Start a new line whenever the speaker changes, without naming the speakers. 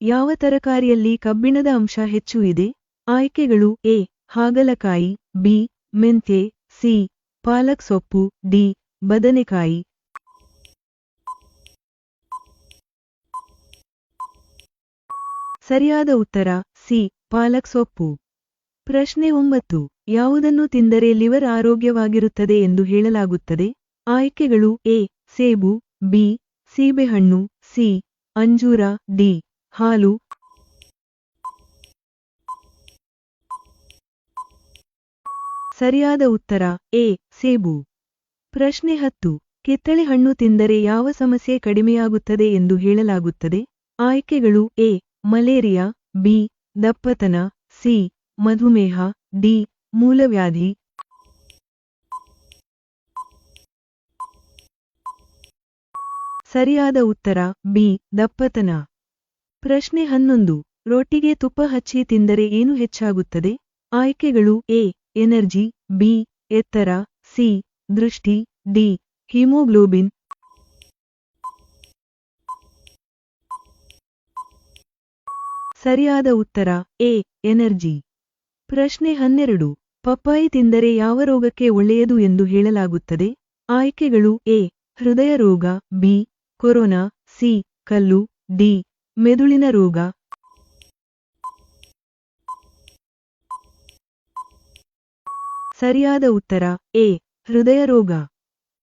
ಯಾವ ತರಕಾರಿಯಲ್ಲಿ ಕಬ್ಬಿಣದ ಅಂಶ ಹೆಚ್ಚು ಇದೆ? ಆಯ್ಕೆಗಳು ಎ. ಹಾಗಲಕಾಯಿ, ಬಿ. ಮೆಂತ್ಯೆ, ಸಿ. ಪಾಲಕ್ ಸೊಪ್ಪು, ಡಿ. ಬದನೆಕಾಯಿ. ಸರಿಯಾದ ಉತ್ತರ ಸಿ. ಪಾಲಕ್ ಸೊಪ್ಪು. ಪ್ರಶ್ನೆ 9. ಯಾವುದನ್ನು ತಿಂದರೆ ಲಿವರ್ ಆರೋಗ್ಯವಾಗಿರುತ್ತದೆ ಎಂದು ಹೇಳಲಾಗುತ್ತದೆ? ಆಯ್ಕೆಗಳು ಎ. ಸೇಬು, ಬಿ. ಸೀಬೆಹಣ್ಣು, ಸಿ. ಅಂಜೂರ, ಡಿ. ಹಾಲು. ಸರಿಯಾದ ಉತ್ತರ ಎ. ಸೇಬು. ಪ್ರಶ್ನೆ 10. ಕಿತ್ತಳೆ ಹಣ್ಣು ತಿಂದರೆ ಯಾವ ಸಮಸ್ಯೆ ಕಡಿಮೆಯಾಗುತ್ತದೆ ಎಂದು ಹೇಳಲಾಗುತ್ತದೆ? ಆಯ್ಕೆಗಳು ಎ. Malaria, B. ದಪ್ಪತನ, ಸಿ. ಮಧುಮೇಹ, ಡಿ. ಮೂಲವ್ಯಾಧಿ. ಸರಿಯಾದ ಉತ್ತರ ಬಿ. ದಪ್ಪತನ. ಪ್ರಶ್ನೆ 11. ರೊಟ್ಟಿಗೆ ತುಪ್ಪ ಹಚ್ಚಿ ತಿಂದರೆ ಏನು ಹೆಚ್ಚಾಗುತ್ತದೆ? ಆಯ್ಕೆಗಳು ಎ. Energy, B. ಎತ್ತರ, ಸಿ. ದೃಷ್ಟಿ, ಡಿ. ಹಿಮೋಗ್ಲೋಬಿನ್. ಸರಿಯಾದ ಉತ್ತರ ಎ. ಎನರ್ಜಿ. ಪ್ರಶ್ನೆ 12. ಪಪ್ಪಾಯಿ ತಿಂದರೆ ಯಾವ ರೋಗಕ್ಕೆ ಒಳ್ಳೆಯದು ಎಂದು ಹೇಳಲಾಗುತ್ತದೆ? ಆಯ್ಕೆಗಳು ಎ. ಹೃದಯ ರೋಗ, ಬಿ. Corona, C. ಕಲ್ಲು, ಡಿ. ಮೆದುಳಿನ ರೋಗ. ಸರಿಯಾದ ಉತ್ತರ ಎ. ಹೃದಯ ರೋಗ.